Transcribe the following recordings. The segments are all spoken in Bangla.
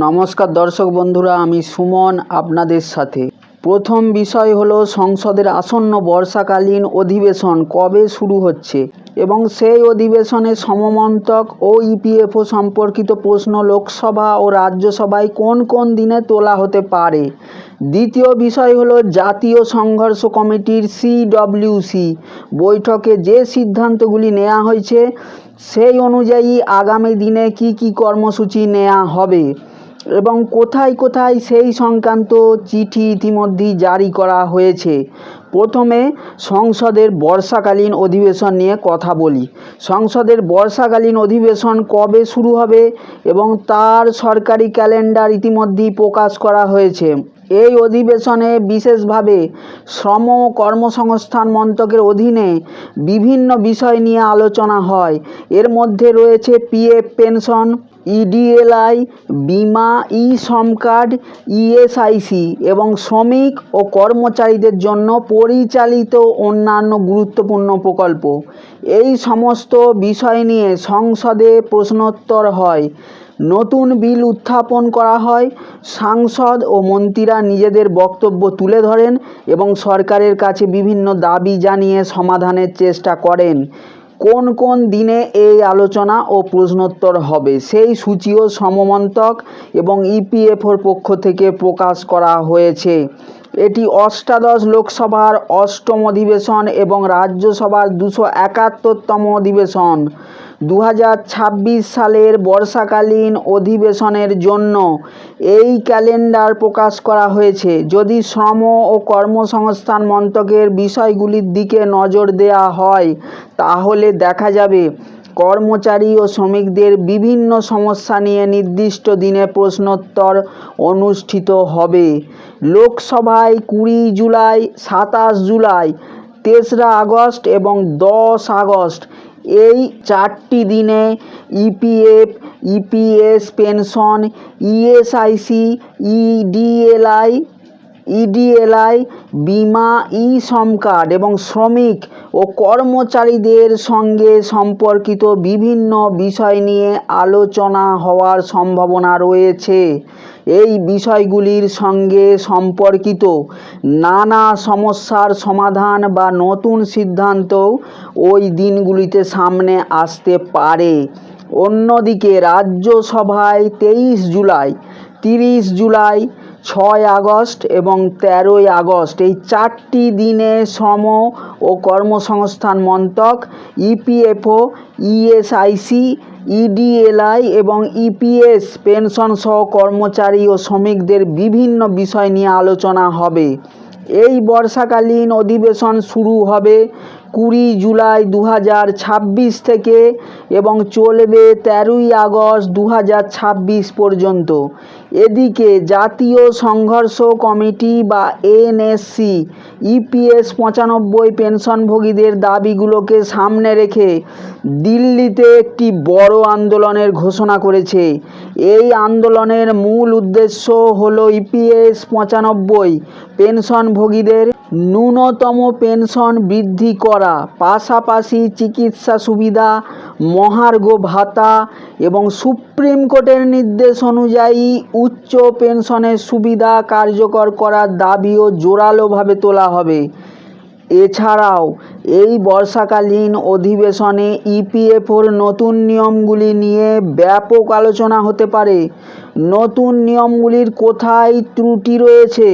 নমস্কার দর্শক বন্ধুরা, আমি সুমন আপনাদের সাথে। প্রথম বিষয় হলো সংসদের আসন্ন বর্ষাকালীন অধিবেশন কবে শুরু হচ্ছে এবং সেই অধিবেশনে সমমন্তক ও ইপিএফও সম্পর্কিত প্রশ্ন লোকসভা ও রাজ্যসভায় কোন কোন দিনে তোলা হতে পারে। দ্বিতীয় বিষয় হলো জাতীয় সংঘর্ষ কমিটির CWC বৈঠকে যে সিদ্ধান্তগুলি নেওয়া হয়েছে সেই অনুযায়ী আগামী দিনে কি কি কর্মসূচি নেওয়া হবে এবং কোথায় কোথায় সেই সংক্রান্ত চিঠি ইতিমধ্যেই জারি করা হয়েছে। প্রথমে সংসদের বর্ষাকালীন অধিবেশন নিয়ে কথা বলি। সংসদের বর্ষাকালীন অধিবেশন কবে শুরু হবে এবং তার সরকারি ক্যালেন্ডার ইতিমধ্যেই প্রকাশ করা হয়েছে। এই অধিবেশনে বিশেষভাবে শ্রম ও কর্মসংস্থান মন্ত্রকের অধীনে বিভিন্ন বিষয় নিয়ে আলোচনা হয়। এর মধ্যে রয়েছে পিএফ পেনশন, EDLI, বিমা, শ্রম কার্ড, ESIC এবং শ্রমিক ও কর্মচারীদের জন্য পরিচালিত অন্যান্য গুরুত্বপূর্ণ প্রকল্প। এই সমস্ত বিষয় নিয়ে সংসদে প্রশ্নোত্তর হয়, নতুন বিল উত্থাপন করা হয়, সাংসদ ও মন্ত্রীরা নিজেদের বক্তব্য তুলে ধরেন এবং সরকারের কাছে বিভিন্ন দাবি জানিয়ে সমাধানের চেষ্টা করেন। কোন কোন দিনে এই আলোচনা ও প্রশ্নোত্তর হবে সেই সূচিও সমমন্তক এবং ইপিএফওর পক্ষ থেকে প্রকাশ করা হয়েছে। এটি অষ্টাদশ লোকসভার অষ্টম অধিবেশন এবং রাজ্যসভার 271তম অধিবেশন। 2026 সালের বর্ষাকালীন অধিবেশনের জন্য এই ক্যালেন্ডার প্রকাশ করা হয়েছে। যদি শ্রম ও কর্মসংস্থান মন্ত্রকের বিষয়গুলির দিকে নজর দেওয়া হয় তাহলে দেখা যাবে কর্মচারী ও শ্রমিকদের বিভিন্ন সমস্যা নিয়ে নির্দিষ্ট দিনে প্রশ্নোত্তর অনুষ্ঠিত হবে। লোকসভায় 20 জুলাই, 27 জুলাই, 3রা আগস্ট এবং 10 আগস্ট এই 4টি দিনে EPF, EPS pension, ESIC, EDLI, বিমা, শ্রম কার্ড এবং শ্রমিক ও কর্মচারীদের সঙ্গে সম্পর্কিত বিভিন্ন বিষয় নিয়ে আলোচনা হওয়ার সম্ভাবনা রয়েছে। এই বিষয়গুলির সঙ্গে সম্পর্কিত নানা সমস্যার সমাধান বা নতুন সিদ্ধান্তও ওই দিনগুলিতে সামনে আসতে পারে। অন্যদিকে রাজ্যসভায় 23 জুলাই, 30 জুলাই, 6 আগস্ট এবং 13 আগস্ট এই 4টি দিনে শ্রম ও কর্মসংস্থান মন্ত্রক, ইপিএফও, ESIC, EDLI এবং EPS পেনশন সহ কর্মচারী ও শ্রমিকদের বিভিন্ন বিষয় নিয়ে আলোচনা হবে। এই বর্ষাকালীন অধিবেশন শুরু হবে 20 জুলাই 2026 থেকে এবং চলবে 13 আগস্ট 2026 পর্যন্ত। এদিকে জাতীয় সংঘর্ষ কমিটি বা NSC EPS 95 পেনশনভোগীদের দাবিগুলোকে সামনে রেখে দিল্লিতে একটি বড় আন্দোলনের ঘোষণা করেছে। এই আন্দোলনের মূল উদ্দেশ্য হলো EPS 95 পেনশনভোগীদের ন্যূনতম পেনশন বৃদ্ধি করা, পাশাপাশি চিকিৎসা সুবিধা, মহার্ঘ ভাতা এবং সুপ্রিম কোর্টের নির্দেশ অনুযায়ী উচ্চ পেনশনের সুবিধা কার্যকর করার দাবিও জোরালোভাবে তোলা হবে। এছাড়াও এই বর্ষাকালীন অধিবেশনে ইপিএফওর নতুন নিয়মগুলি নিয়ে ব্যাপক আলোচনা হতে পারে। নতুন নিয়মগুলির কোথায় ত্রুটি রয়েছে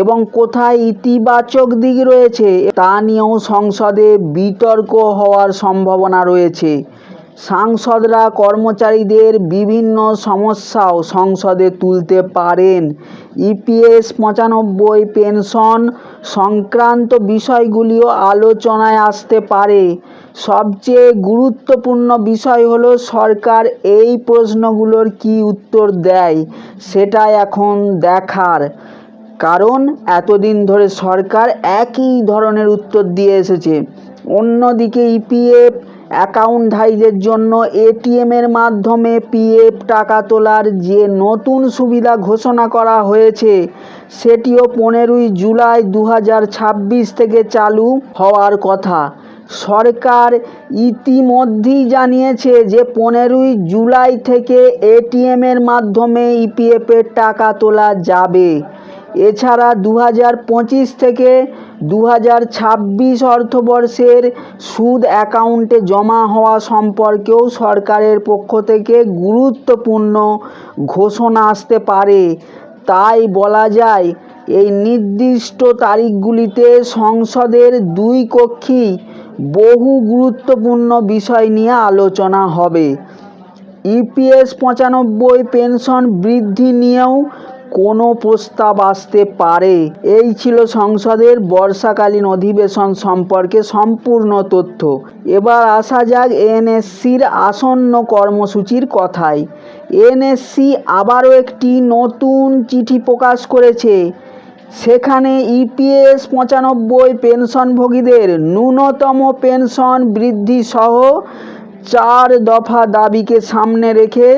এবং কোথায় ইতিবাচক দিক রয়েছে তা নিয়েও সংসদে বিতর্ক হওয়ার সম্ভাবনা রয়েছে। সাংসদরা কর্মচারীদের বিভিন্ন সমস্যাও সংসদে তুলতে পারেন। EPS 95 পেনশন সংক্রান্ত বিষয়গুলিও আলোচনায় আসতে পারে। সবচেয়ে গুরুত্বপূর্ণ বিষয় হলো সরকার এই প্রশ্নগুলোর কী উত্তর দেয় সেটা এখন দেখার, কারণ এতদিন ধরে সরকার একই ধরনের উত্তর দিয়ে এসেছে। অন্যদিকে ইপিএফ অ্যাকাউন্টধারীদের জন্য ATM-এর মাধ্যমে PF টাকা তোলার যে নতুন সুবিধা ঘোষণা করা হয়েছে সেটিও 15 জুলাই 2026 থেকে চালু হওয়ার কথা। সরকার ইতিমধ্যেই জানিয়েছে যে 15ই জুলাই থেকে এটিএমের মাধ্যমে ইপিএফের টাকা তোলা যাবে। এছাড়া 2025 থেকে 2026 অর্থবর্ষের সুদ অ্যাকাউন্টে জমা হওয়া সম্পর্কেও সরকারের পক্ষ থেকে গুরুত্বপূর্ণ ঘোষণা আসতে পারে। তাই বলা যায়, এই নির্দিষ্ট তারিখগুলিতে সংসদের দুই কক্ষেই বহু গুরুত্বপূর্ণ বিষয় নিয়ে আলোচনা হবে। ইপিএস 95 পেনশন বৃদ্ধি নিয়েও কোনো প্রস্তাব আসতে পারে। এই ছিল সংসদের বর্ষাকালীন অধিবেশন সম্পর্কে সম্পূর্ণ তথ্য। এবার আসা যাক এনএসসির আসন্ন কর্মসূচির কথায়। এনএসসি আবারও একটি নতুন চিঠি প্রকাশ করেছে। সেখানে ইপিএস 95 পেনশনভোগীদের ন্যূনতম পেনশন বৃদ্ধি সহ 4 দফা দাবিকে সামনে রেখে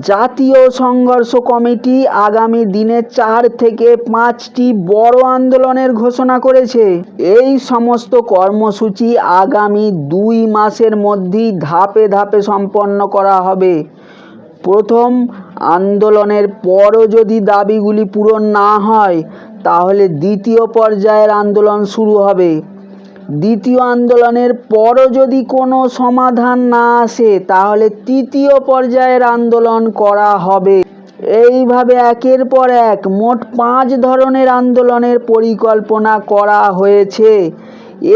জাতীয় সংঘর্ষ কমিটি আগামী দিনে 4 থেকে 5টি বড় আন্দোলনের ঘোষণা করেছে। এই সমস্ত কর্মসূচি আগামী 2 মাসের মধ্যেই ধাপে ধাপে সম্পন্ন করা হবে। প্রথম আন্দোলনের পরও যদি দাবিগুলি পূরণ না হয়, তাহলে দ্বিতীয় পর্যায়ের আন্দোলন শুরু হবে। দ্বিতীয় আন্দোলনের পরও যদি কোনো সমাধান না আসে, তাহলে তৃতীয় পর্যায়ের আন্দোলন করা হবে। এইভাবে একের পর এক মোট 5 ধরনের আন্দোলনের পরিকল্পনা করা হয়েছে।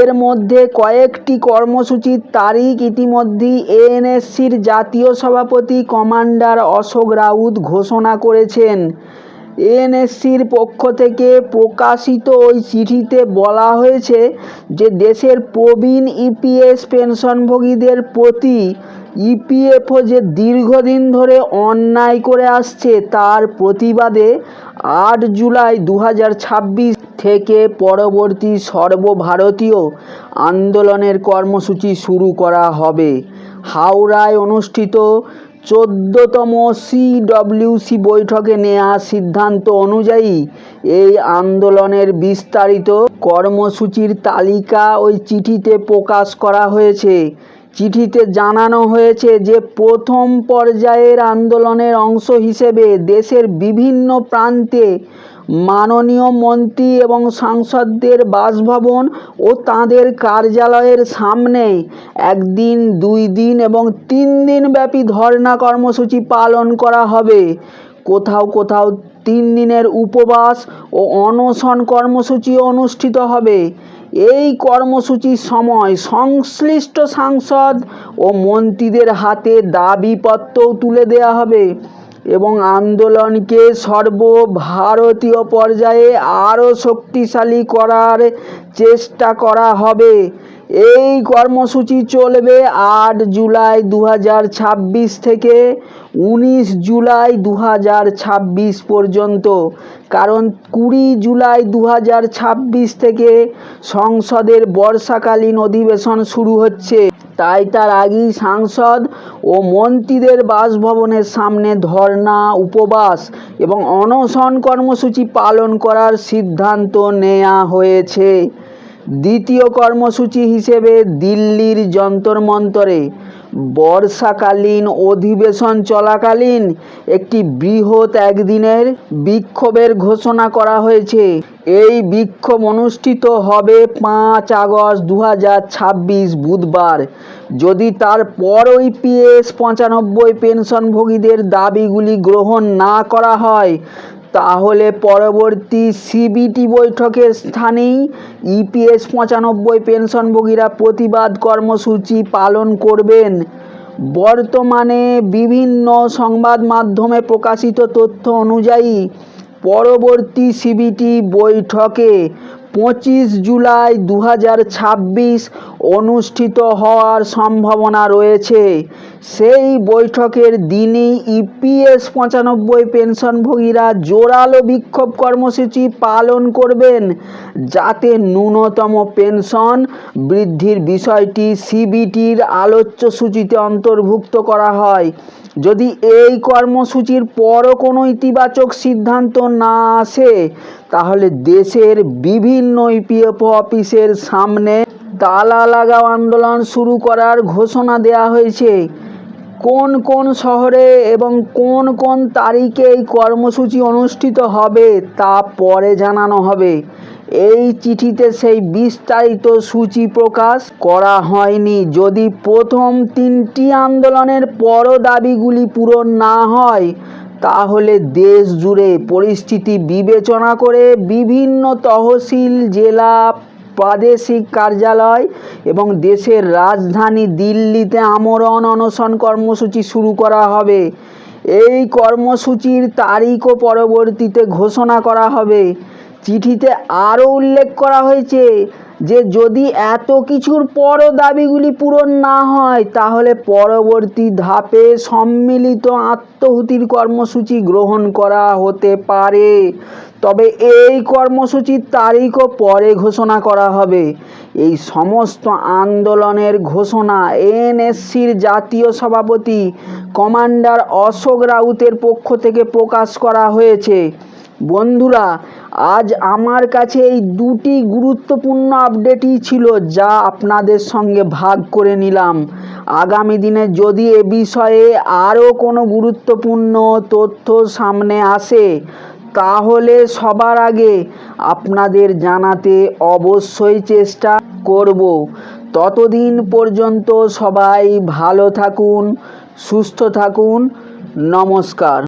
এর মধ্যে কয়েকটি কর্মসূচির তারিখ ইতিমধ্যেই এএনএসসির জাতীয় সভাপতি কমান্ডার অশোক রাউত ঘোষণা করেছেন। এএনএসসির পক্ষ থেকে প্রকাশিত ওই চিঠিতে বলা হয়েছে যে দেশের প্রবীণ ইপিএস পেনশনভোগীদের প্রতি ইপিএফও যে দীর্ঘদিন ধরে অন্যায় করে আসছে, তার প্রতিবাদে 8 জুলাই 2026 থেকে পরবর্তী সর্বভারতীয় আন্দোলনের কর্মসূচি শুরু করা হবে। হাওড়ায় অনুষ্ঠিত 14তম সিডব্লিউসি বৈঠকে নেওয়া সিদ্ধান্ত অনুযায়ী এই আন্দোলনের বিস্তারিত কর্মসূচির তালিকা ওই চিঠিতে প্রকাশ করা হয়েছে। চিঠিতে জানানো হয়েছে যে প্রথম পর্যায়ের আন্দোলনের অংশ হিসেবে দেশের বিভিন্ন প্রান্তে মাননীয় মন্ত্রী এবং সাংসদদের বাসভবন ও তাঁদের কার্যালয়ের সামনে 1 দিন, 2 দিন এবং 3 দিন ব্যাপী ধর্ণা কর্মসূচি পালন করা হবে। কোথাও কোথাও 3 দিনের উপবাস ও অনশন কর্মসূচিও অনুষ্ঠিত হবে। এই কর্মসূচির সময় সংশ্লিষ্ট সাংসদ ও মন্ত্রীদের হাতে দাবিপত্রও তুলে দেওয়া হবে এবং আন্দোলনকে সর্বভারতীয় পর্যায়ে আরও শক্তিশালী করার চেষ্টা করা হবে। এই কর্মসূচি চলবে 8 জুলাই 2026 থেকে 19 জুলাই 2026 পর্যন্ত। কারণ 20 জুলাই 2026 থেকে সংসদের বর্ষাকালীন অধিবেশন শুরু হচ্ছে। তাই তার আগেই সাংসদ ও মন্ত্রীদের বাসভবনের সামনে ধর্ণা, উপবাস এবং অনশন কর্মসূচি পালন করার সিদ্ধান্ত নেওয়া হয়েছে। দ্বিতীয় কর্মসূচি হিসেবে দিল্লির যন্তর মন্তরে বর্ষাকালীন অধিবেশন চলাকালীন একটি বৃহৎ একদিনের বিক্ষোভের ঘোষণা করা হয়েছে। এই বিক্ষোভ অনুষ্ঠিত হবে 5 আগস্ট 2026 বুধবার। যদি তারপরও ইপিএস 95 পেনশনভোগীদের দাবিগুলি গ্রহণ না করা হয়, তাহলে পরবর্তী সিবিটি বৈঠকের স্থানেই ইপিএস 95 পেনশনভোগীরা প্রতিবাদ কর্মসূচি পালন করবেন। বর্তমানে বিভিন্ন সংবাদ মাধ্যমে প্রকাশিত তথ্য অনুযায়ী পরবর্তী সিবিটি বৈঠকে 25 জুলাই 2026 অনুষ্ঠিত হওয়ার সম্ভাবনা রয়েছে। সেই বৈঠকের দিনেই ইপিএস 95 পেনশনভোগীরা জোরালো বিক্ষোভ কর্মসূচি পালন করবেন, যাতে ন্যূনতম পেনশন বৃদ্ধির বিষয়টি সিবিটির আলোচ্যসূচিতে অন্তর্ভুক্ত করা হয়। যদি এই কর্মসূচির পরও কোনো ইতিবাচক সিদ্ধান্ত না আসে, তাহলে দেশের বিভিন্ন ইপিএফও অফিসের সামনে তালা লাগাও আন্দোলন শুরু করার ঘোষণা দেওয়া হয়েছে। কোন কোন শহরে এবং কোন কোন তারিখে এই কর্মসূচি অনুষ্ঠিত হবে তা পরে জানানো হবে। এই চিঠিতে সেই বিস্তারিত সূচি প্রকাশ করা হয়নি। যদি প্রথম 3টি আন্দোলনের পরও দাবিগুলি পূরণ না হয়, তাহলে দেশ জুড়ে পরিস্থিতি বিবেচনা করে বিভিন্ন তহসিল, জেলা, প্রাদেশিক কার্যালয় এবং দেশের রাজধানী দিল্লিতে আমরণ অনশন কর্মসূচি শুরু করা হবে। এই কর্মসূচির তারিখও পরবর্তীতে ঘোষণা করা হবে। চিঠিতে আরও উল্লেখ করা হয়েছে যে যদি এত কিছুর পরও দাবিগুলি পূরণ না হয়, তাহলে পরবর্তী ধাপে সম্মিলিত আত্মাহুতির কর্মসূচি গ্রহণ করা হতে পারে। তবে এই কর্মসূচির তারিখও পরে ঘোষণা করা হবে। এই সমস্ত আন্দোলনের ঘোষণা এনএসসির জাতীয় সভাপতি কমান্ডার অশোক রাউতের পক্ষ থেকে প্রকাশ করা হয়েছে। বন্ধুরা, আজ আমার কাছে এই 2টি গুরুত্বপূর্ণ আপডেটই ছিল, যা আপনাদের সঙ্গে ভাগ করে নিলাম। আগামী দিনে যদি এ বিষয়ে আরও কোনো গুরুত্বপূর্ণ তথ্য সামনে আসে, তাহলে সবার আগে আপনাদের জানাতে অবশ্যই চেষ্টা করব। ততদিন পর্যন্ত সবাই ভালো থাকুন, সুস্থ থাকুন। নমস্কার।